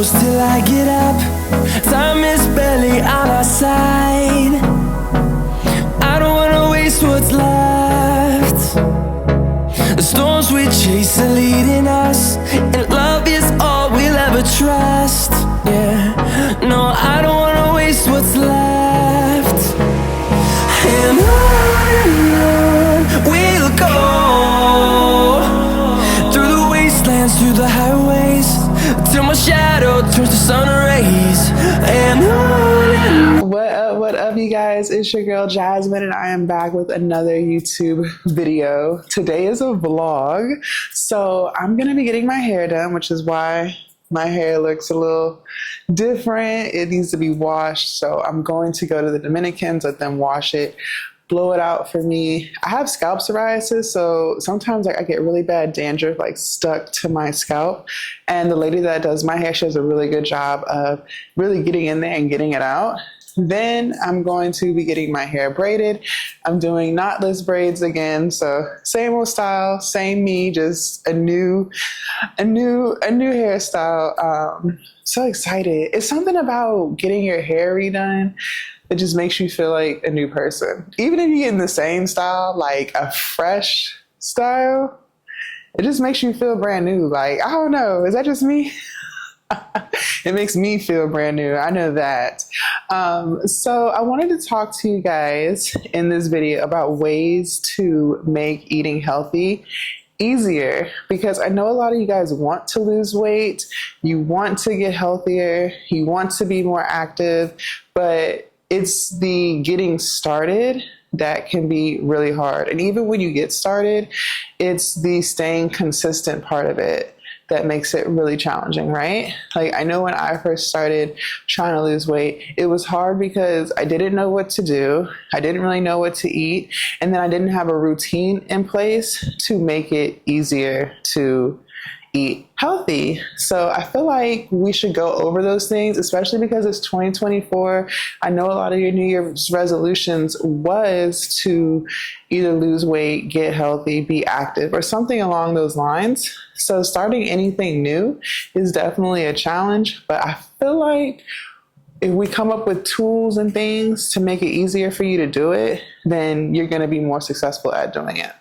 close till I get up. Time is barely on our side. I don't wanna waste what's left. The storms we chase are leading us, and love is all we'll ever trust. Yeah, no, I don't wanna waste what's left. And on we'll go, through the wastelands, through the highways, till my shadow turns to sun rays. And on. What up, you guys? It's your girl Jasmine, and I am back with another YouTube video. Today is a vlog, so I'm gonna be getting my hair done, which is why my hair looks a little different. It needs to be washed, so I'm going to go to the Dominicans, let them wash it, blow it out for me. I have scalp psoriasis, so sometimes I get really bad dandruff stuck to my scalp, and the lady that does my hair, she does a really good job of really getting in there and getting it out. Then I'm going to be getting my hair braided. I'm doing knotless braids again, so same old style, same me, just a new hairstyle. So excited. It's something about getting your hair redone. It just makes you feel like a new person. Even if you get in the same style, like a fresh style, it just makes you feel brand new. Like, I don't know, is that just me? It makes me feel brand new. I know that. So I wanted to talk to you guys in this video about ways to make eating healthy easier, because I know a lot of you guys want to lose weight, you want to get healthier, you want to be more active, but it's the getting started that can be really hard. And even when you get started, it's the staying consistent part of it that makes it really challenging, right? Like, I know when I first started trying to lose weight, it was hard because I didn't know what to do. I didn't really know what to eat. And then I didn't have a routine in place to make it easier to eat healthy. So I feel like we should go over those things, especially because it's 2024. I know a lot of your New Year's resolutions was to either lose weight, get healthy, be active, or something along those lines. So starting anything new is definitely a challenge, but I feel like if we come up with tools and things to make it easier for you to do it, then you're going to be more successful at doing it.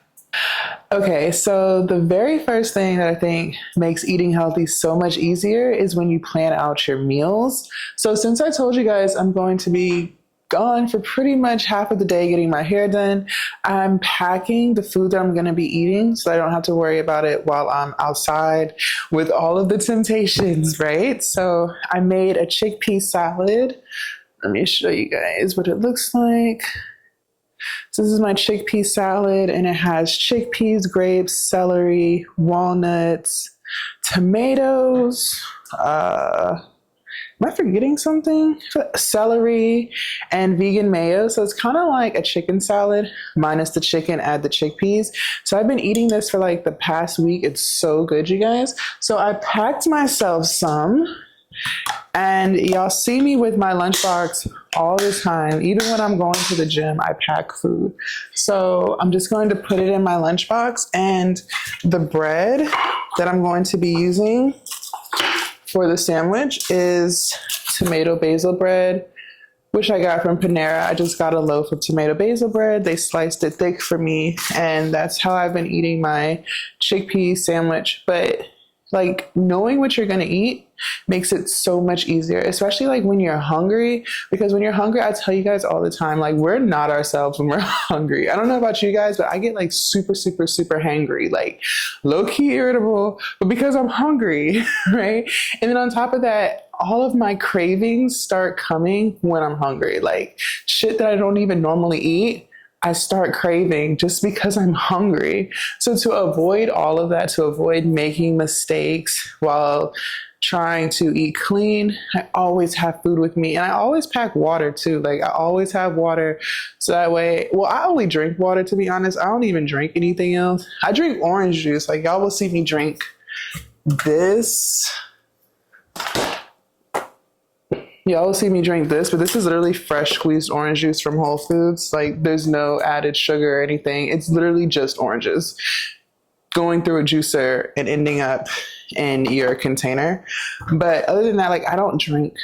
Okay, so the very first thing that I think makes eating healthy so much easier is when you plan out your meals. So since I told you guys I'm going to be gone for pretty much half of the day getting my hair done, I'm packing the food that I'm going to be eating so I don't have to worry about it while I'm outside with all of the temptations, right? So I made a chickpea salad. Let me show you guys what it looks like. So this is my chickpea salad, and it has chickpeas, grapes, celery, walnuts, tomatoes, am I forgetting something? Celery and vegan mayo. So it's kind of like a chicken salad minus the chicken, add the chickpeas. So I've been eating this for like the past week. It's so good, you guys. So I packed myself some. And y'all see me with my lunchbox all the time. Even when I'm going to the gym, I pack food. So I'm just going to put it in my lunchbox. And the bread that I'm going to be using for the sandwich is tomato basil bread, which I got from Panera. I just got a loaf of tomato basil bread. They sliced it thick for me. And that's how I've been eating my chickpea sandwich. But like, knowing what you're going to eat makes it so much easier, especially like when you're hungry, because when you're hungry, I tell you guys all the time, like, we're not ourselves when we're hungry. I don't know about you guys, but I get like super hangry, like low key irritable, but because I'm hungry, right? And then on top of that, all of my cravings start coming when I'm hungry, like shit that I don't even normally eat. I start craving just because I'm hungry. So to avoid all of that, to avoid making mistakes while trying to eat clean, I always have food with me. And I always pack water too. Like, I always have water. So that way, well, I only drink water, to be honest. I don't even drink anything else. I drink orange juice. Like, y'all will see me drink this. Y'all will see me drink this, but this is literally fresh squeezed orange juice from Whole Foods. Like, there's no added sugar or anything. It's literally just oranges going through a juicer and ending up in your container. But other than that, like, I don't drink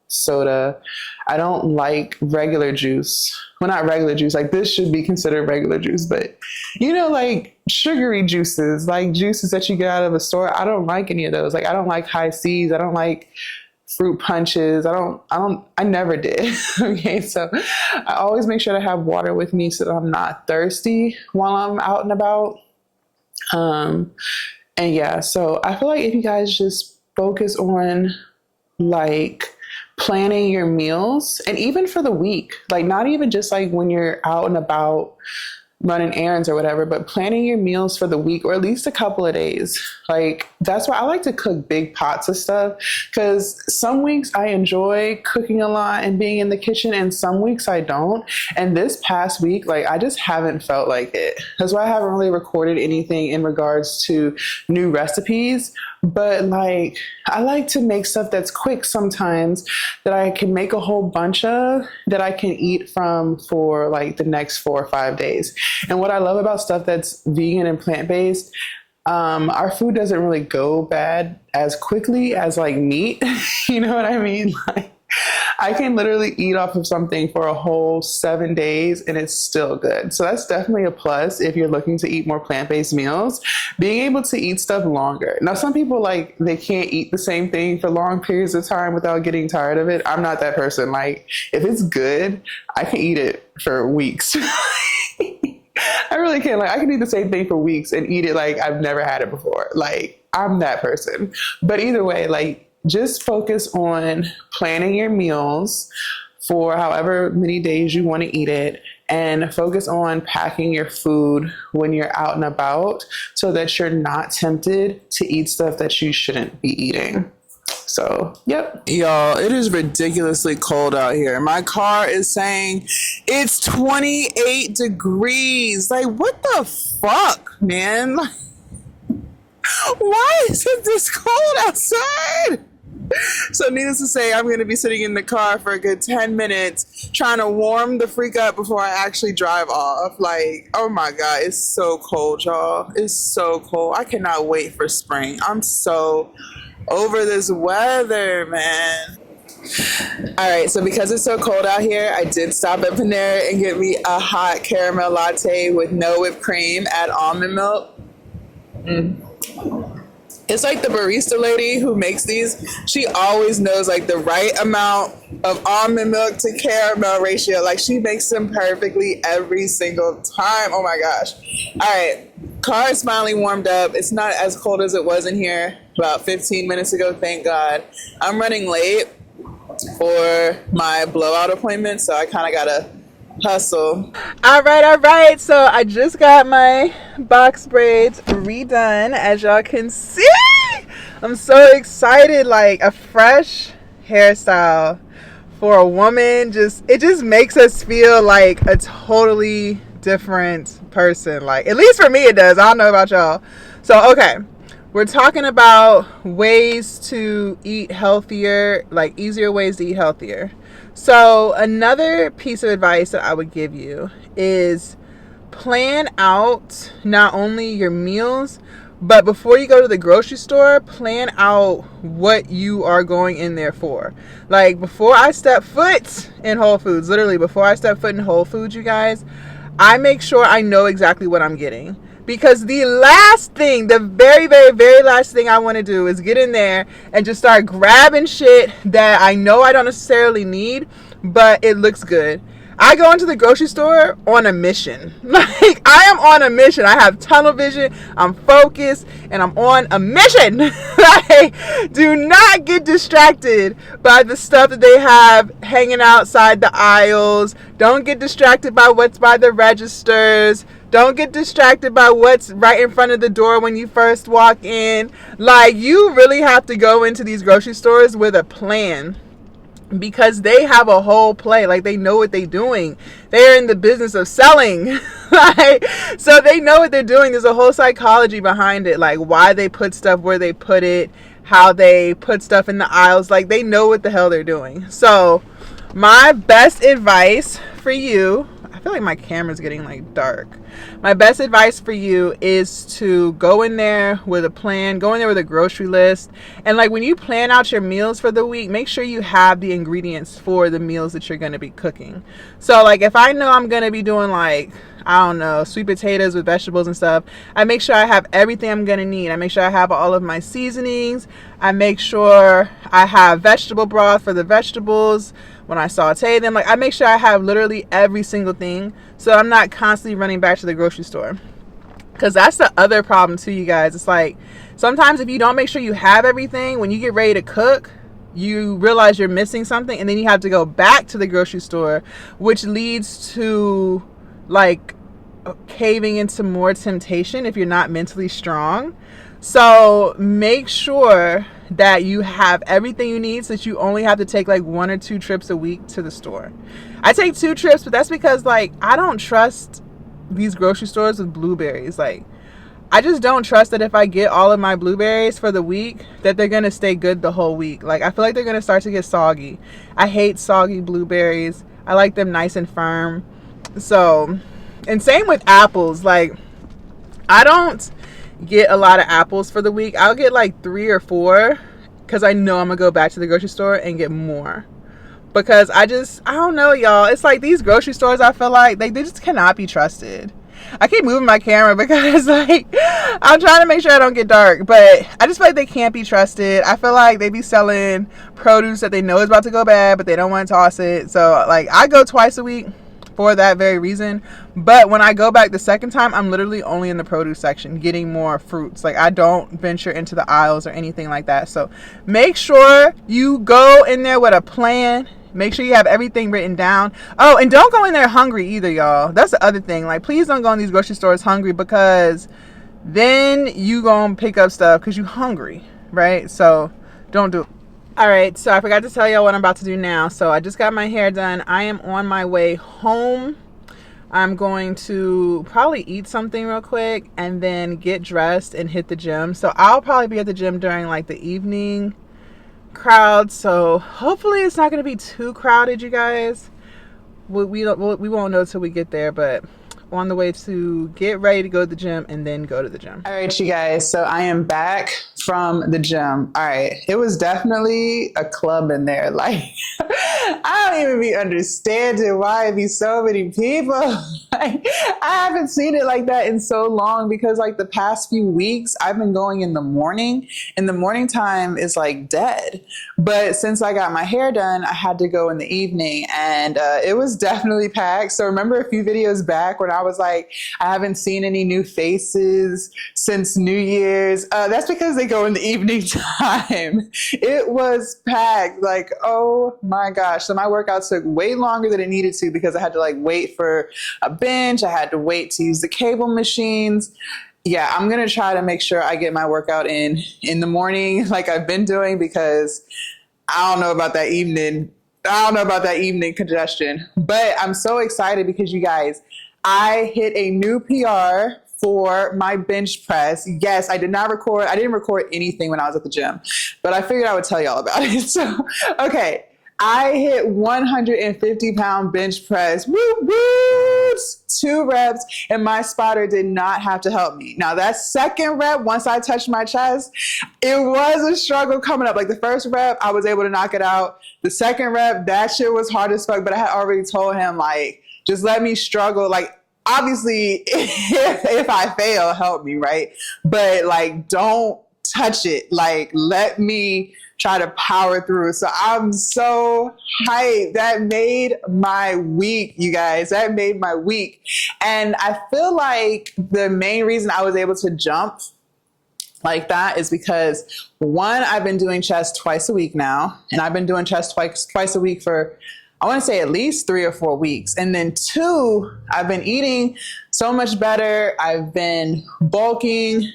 soda. I don't like regular juice. Well, not regular juice. Like, this should be considered regular juice, but like sugary juices, like juices that you get out of a store. I don't like any of those. Like, I don't like high C's. I don't like fruit punches. I never did. Okay. So I always make sure to have water with me so that I'm not thirsty while I'm out and about. And yeah, so I feel like if you guys just focus on like planning your meals, and even for the week, like not even just like when you're out and about running errands or whatever, but planning your meals for the week or at least a couple of days. Like, that's why I like to cook big pots of stuff, because some weeks I enjoy cooking a lot and being in the kitchen, and some weeks I don't. And this past week, like, I just haven't felt like it. That's why I haven't really recorded anything in regards to new recipes. But like, I like to make stuff that's quick sometimes, that I can make a whole bunch of, that I can eat from for like the next 4 or 5 days. And what I love about stuff that's vegan and plant-based, our food doesn't really go bad as quickly as like meat. You know what I mean? Like, I can literally eat off of something for a whole 7 days and it's still good. So that's definitely a plus if you're looking to eat more plant-based meals, being able to eat stuff longer. Now, some people, like, they can't eat the same thing for long periods of time without getting tired of it. I'm not that person. Like, if it's good, I can eat it for weeks. I really can. Like, I can eat the same thing for weeks and eat it like I've never had it before. Like, I'm that person. But either way, like, just focus on planning your meals for however many days you want to eat it, and focus on packing your food when you're out and about so that you're not tempted to eat stuff that you shouldn't be eating. So, yep. Y'all, it is ridiculously cold out here. My car is saying it's 28 degrees. Like, what the fuck, man? Why is it this cold outside? So needless to say, I'm going to be sitting in the car for a good 10 minutes trying to warm the freak up before I actually drive off. Like, oh my God, it's so cold, y'all. It's so cold. I cannot wait for spring. I'm so over this weather, man. All right, so because it's so cold out here, I did stop at Panera and get me a hot caramel latte with no whipped cream, add almond milk. It's like the barista lady who makes these, she always knows like the right amount of almond milk to caramel ratio. Like, she makes them perfectly every single time. Oh my gosh. All right, car is finally warmed up. It's not as cold as it was in here about 15 minutes ago, thank God. I'm running late for my blowout appointment, so I kind of gotta hustle. All right, so I just got my box braids redone, as y'all can see. I'm so excited. Like, a fresh hairstyle for a woman, it just makes us feel like a totally different person. Like, at least for me it does. I don't know about y'all. So, okay, we're talking about ways to eat healthier, like easier ways to eat healthier. So another piece of advice that I would give you is plan out not only your meals, but before you go to the grocery store, plan out what you are going in there for. Like, before I step foot in Whole Foods, literally before I step foot in Whole Foods, you guys, I make sure I know exactly what I'm getting. Because the last thing, the very, very, very last thing I want to do is get in there and just start grabbing shit that I know I don't necessarily need, but it looks good. I go into the grocery store on a mission. Like, I am on a mission. I have tunnel vision. I'm focused, and I'm on a mission. Like, do not get distracted by the stuff that they have hanging outside the aisles. Don't get distracted by what's by the registers. Don't get distracted by what's right in front of the door when you first walk in. Like, you really have to go into these grocery stores with a plan, because they have a whole play. Like, they know what they're doing. They're in the business of selling. Like, so they know what they're doing. There's a whole psychology behind it, like why they put stuff where they put it, how they put stuff in the aisles. Like, they know what the hell they're doing. So my best advice for you, I feel like my camera's getting like dark. My best advice for you is to go in there with a plan, go in there with a grocery list. And like when you plan out your meals for the week, make sure you have the ingredients for the meals that you're going to be cooking. So like if I know I'm going to be doing like, I don't know, sweet potatoes with vegetables and stuff, I make sure I have everything I'm going to need. I make sure I have all of my seasonings. I make sure I have vegetable broth for the vegetables when I saute them. Like I make sure I have literally every single thing, so I'm not constantly running back to the grocery store. Because that's the other problem too, you guys. It's like sometimes if you don't make sure you have everything, when you get ready to cook, you realize you're missing something, and then you have to go back to the grocery store, which leads to like caving into more temptation if you're not mentally strong. So make sure that you have everything you need, so that you only have to take like 1 or 2 trips a week to the store. I take 2 trips, but that's because like I don't trust these grocery stores with blueberries. Like I just don't trust that if I get all of my blueberries for the week that they're gonna stay good the whole week. Like I feel like they're gonna start to get soggy. I hate soggy blueberries. I like them nice and firm. So, and same with apples. Like I don't get a lot of apples for the week. I'll get like 3 or 4 because I know I'm gonna go back to the grocery store and get more. Because I don't know, y'all. It's like these grocery stores, I feel like they just cannot be trusted. I keep moving my camera because like I'm trying to make sure I don't get dark, but I just feel like they can't be trusted. I feel like they be selling produce that they know is about to go bad, but they don't want to toss it. So like I go twice a week for that very reason. But when I go back the second time, I'm literally only in the produce section getting more fruits. Like I don't venture into the aisles or anything like that. So make sure you go in there with a plan. Make sure you have everything written down. Oh, and don't go in there hungry either, y'all. That's the other thing. Like please don't go in these grocery stores hungry, because then you gonna pick up stuff because you hungry, right? So don't do it. All right, so I forgot to tell y'all what I'm about to do now. So I just got my hair done. I am on my way home. I'm going to probably eat something real quick and then get dressed and hit the gym. So I'll probably be at the gym during like the evening crowd. So hopefully it's not going to be too crowded, you guys. We won't know till we get there, but on the way to get ready to go to the gym and then go to the gym. All right, you guys. So I am back from the gym. All right. It was definitely a club in there. Like, I don't even be understanding why it be so many people. Like, I haven't seen it like that in so long, because like the past few weeks I've been going in the morning, and the morning time is like dead. But since I got my hair done, I had to go in the evening, and it was definitely packed. So remember a few videos back when I was like, I haven't seen any new faces since New Year's. That's because they go in the evening time. It was packed. Like, oh my gosh. So my workout took way longer than it needed to, because I had to like wait for a bench. I had to wait to use the cable machines. Yeah, I'm going to try to make sure I get my workout in the morning like I've been doing, because I don't know about that evening. I don't know about that evening congestion. But I'm so excited because, you guys, I hit a new PR for my bench press. Yes, I didn't record anything when I was at the gym, but I figured I would tell y'all about it. So, okay. I hit 150-pound bench press. Woo, woo! 2 reps, and my spotter did not have to help me. Now that second rep, once I touched my chest, it was a struggle coming up. Like the first rep, I was able to knock it out. The second rep, that shit was hard as fuck, but I had already told him, like, just let me struggle. Like, obviously, if I fail, help me, right? But like, don't touch it. Like, let me try to power through. So I'm so hyped. That made my week, you guys. That made my week. And I feel like the main reason I was able to jump like that is because, one, I've been doing chest twice a week now. And I've been doing chest twice a week for, I want to say, at least 3 or 4 weeks. And then 2, I've been eating so much better. I've been bulking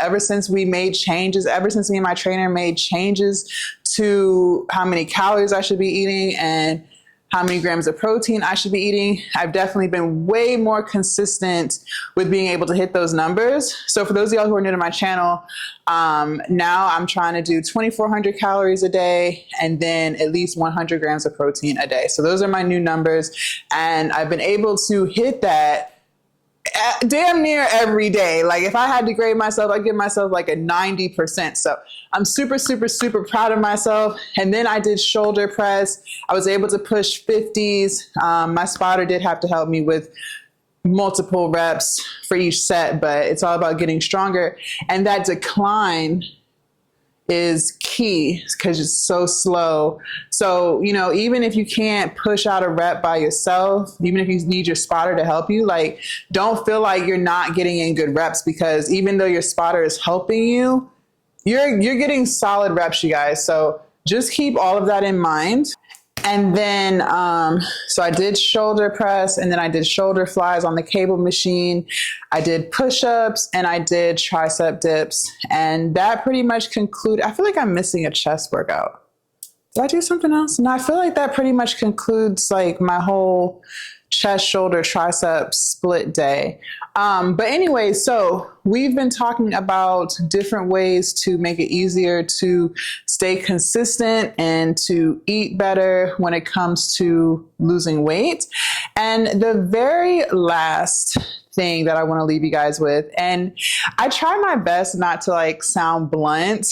ever since we made changes, ever since me and my trainer made changes to how many calories I should be eating. And how many grams of protein I should be eating. I've definitely been way more consistent with being able to hit those numbers. So for those of y'all who are new to my channel, now I'm trying to do 2,400 calories a day and then at least 100 grams of protein a day. So those are my new numbers. And I've been able to hit that damn near every day. Like if I had to grade myself, I'd give myself like a 90%. So I'm super, super, super proud of myself. And then I did shoulder press. I was able to push 50s. My spotter did have to help me with multiple reps for each set, but it's all about getting stronger. And that decline is key because it's so slow. So, you know, even if you can't push out a rep by yourself, even if you need your spotter to help you, like, don't feel like you're not getting in good reps, because even though your spotter is helping you, you're getting solid reps, you guys. So just keep all of that in mind. And then, so I did shoulder press, and then I did shoulder flies on the cable machine. I did push-ups, and I did tricep dips. And that pretty much concluded. I feel like I'm missing a chest workout. Did I do something else? No, I feel like that pretty much concludes like my whole chest, shoulder, tricep split day. But anyway, so we've been talking about different ways to make it easier to stay consistent and to eat better when it comes to losing weight. And the very last thing that I want to leave you guys with, and I try my best not to like sound blunt.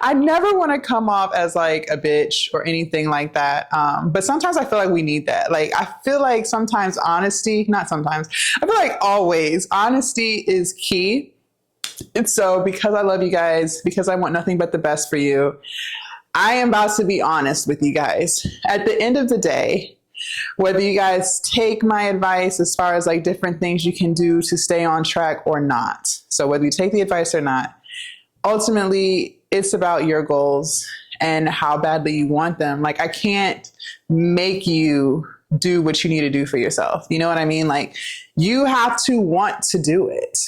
I never want to come off as like a bitch or anything like that. But sometimes I feel like we need that. Like, I feel like sometimes honesty, not sometimes, I feel like always honesty is key. And so because I love you guys, because I want nothing but the best for you, I am about to be honest with you guys. At the end of the day, whether you guys take my advice as far as like different things you can do to stay on track or not. So whether you take the advice or not, ultimately it's about your goals and how badly you want them. Like, I can't make you do what you need to do for yourself. You know what I mean? Like, you have to want to do it.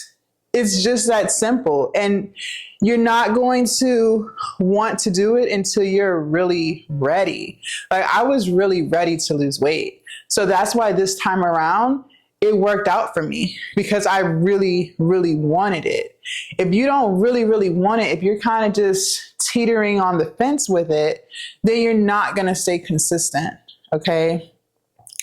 It's just that simple. And you're not going to want to do it until you're really ready. Like, I was really ready to lose weight. So that's why this time around, it worked out for me, because I really, really wanted it. If you don't really, really want it, if you're kind of just teetering on the fence with it, then you're not going to stay consistent. Okay.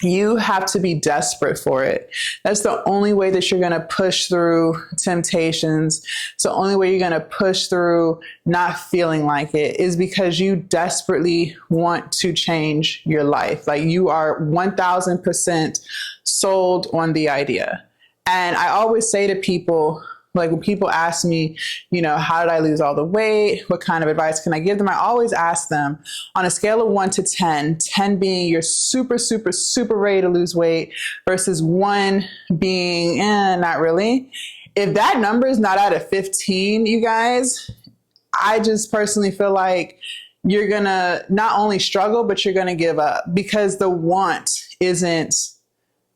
You have to be desperate for it. That's the only way that you're going to push through temptations. It's the only way you're going to push through not feeling like it, is because you desperately want to change your life. Like, you are 1000% sold on the idea. And I always say to people, like, when people ask me, you know, how did I lose all the weight? What kind of advice can I give them? I always ask them on a scale of 1 to 10, 10 being you're super, super, super ready to lose weight versus 1 being, not really. If that number is not at a 15, you guys, I just personally feel like you're going to not only struggle, but you're going to give up, because the want isn't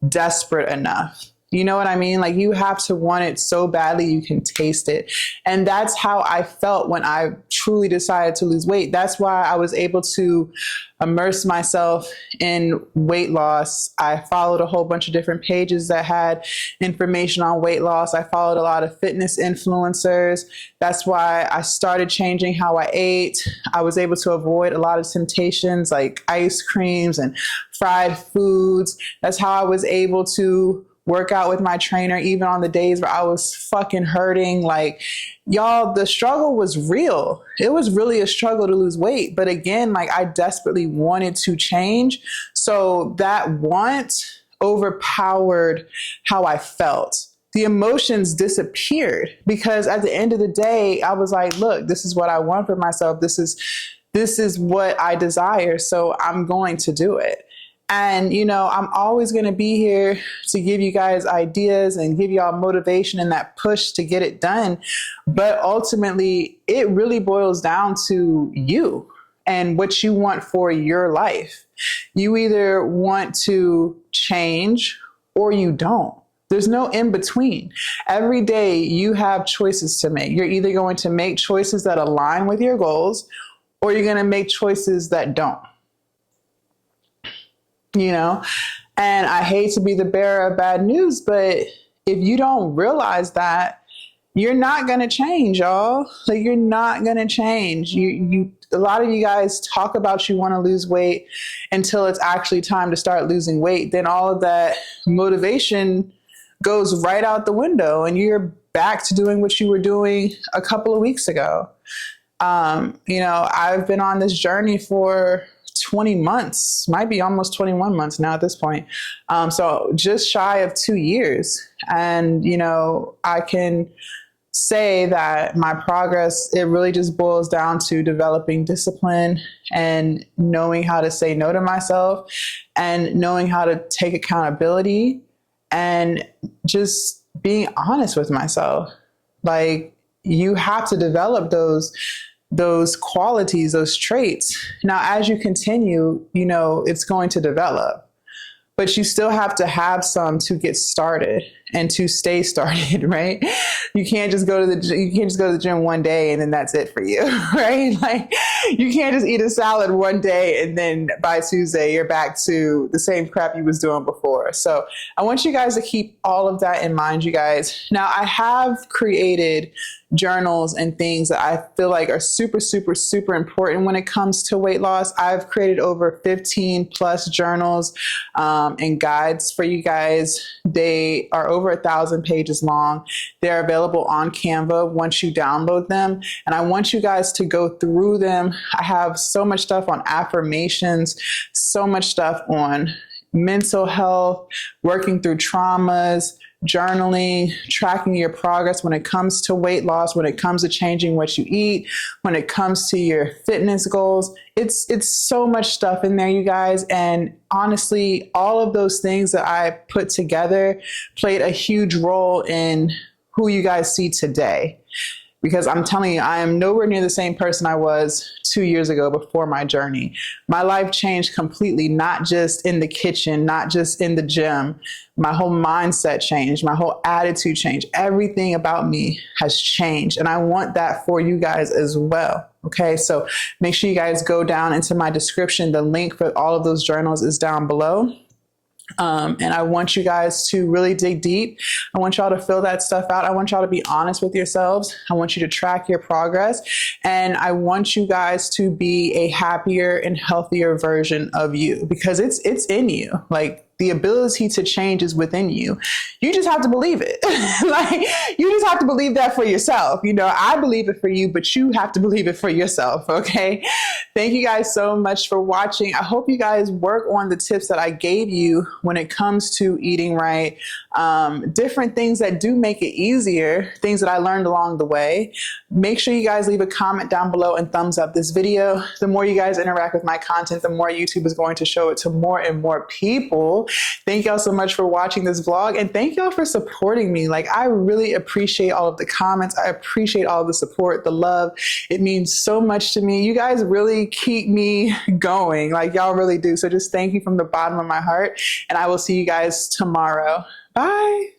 desperate enough. You know what I mean? Like, you have to want it so badly you can taste it. And that's how I felt when I truly decided to lose weight. That's why I was able to immerse myself in weight loss. I followed a whole bunch of different pages that had information on weight loss. I followed a lot of fitness influencers. That's why I started changing how I ate. I was able to avoid a lot of temptations like ice creams and fried foods. That's how I was able to work out with my trainer, even on the days where I was fucking hurting. Like, y'all, the struggle was real. It was really a struggle to lose weight. But again, like, I desperately wanted to change. So that want overpowered how I felt. The emotions disappeared, because at the end of the day, I was like, look, this is what I want for myself. This is what I desire. So I'm going to do it. And, you know, I'm always going to be here to give you guys ideas and give y'all motivation and that push to get it done. But ultimately, it really boils down to you and what you want for your life. You either want to change or you don't. There's no in between. Every day you have choices to make. You're either going to make choices that align with your goals, or you're going to make choices that don't. you know? And I hate to be the bearer of bad news, but if you don't realize that, you're not going to change, y'all. Like, you're not going to change. A lot of you guys talk about you want to lose weight until it's actually time to start losing weight. Then all of that motivation goes right out the window and you're back to doing what you were doing a couple of weeks ago. I've been on this journey for 20 months, might be almost 21 months now at this point. So just shy of 2 years. And, I can say that my progress, it really just boils down to developing discipline and knowing how to say no to myself and knowing how to take accountability and just being honest with myself. Like, you have to develop those qualities, those traits. Now, as you continue, it's going to develop, but you still have to have some to get started and to stay started, right? You can't just go to the gym one day and then that's it for you, right? Like, you can't just eat a salad one day and then by Tuesday you're back to the same crap you was doing before. So I want you guys to keep all of that in mind, you guys. Now, I have created journals and things that I feel like are super, super, super important when it comes to weight loss. I've created over 15 plus journals and guides for you guys. They are over 1,000 pages long. They're available on Canva once you download them. And I want you guys to go through them. I have so much stuff on affirmations, so much stuff on mental health, working through traumas, journaling, tracking your progress when it comes to weight loss, when it comes to changing what you eat, when it comes to your fitness goals. It's so much stuff in there, you guys. And honestly, all of those things that I put together played a huge role in who you guys see today. Because I'm telling you, I am nowhere near the same person I was 2 years ago before my journey. My life changed completely, not just in the kitchen, not just in the gym. My whole mindset changed. My whole attitude changed. Everything about me has changed. And I want that for you guys as well. Okay, so make sure you guys go down into my description. The link for all of those journals is down below. And I want you guys to really dig deep. I want y'all to fill that stuff out. I want y'all to be honest with yourselves. I want you to track your progress. And I want you guys to be a happier and healthier version of you, because it's in you. Like, the ability to change is within you. You just have to believe it. Like, you just have to believe that for yourself. I believe it for you, but you have to believe it for yourself. Okay. Thank you guys so much for watching. I hope you guys work on the tips that I gave you when it comes to eating right. Different things that do make it easier, things that I learned along the way. Make sure you guys leave a comment down below and thumbs up this video. The more you guys interact with my content, the more YouTube is going to show it to more and more people. Thank y'all so much for watching this vlog, and thank y'all for supporting me. Like, I really appreciate all of the comments. I appreciate all of the support, the love. It means so much to me. You guys really keep me going. Like, y'all really do. So just thank you from the bottom of my heart, and I will see you guys tomorrow. Bye.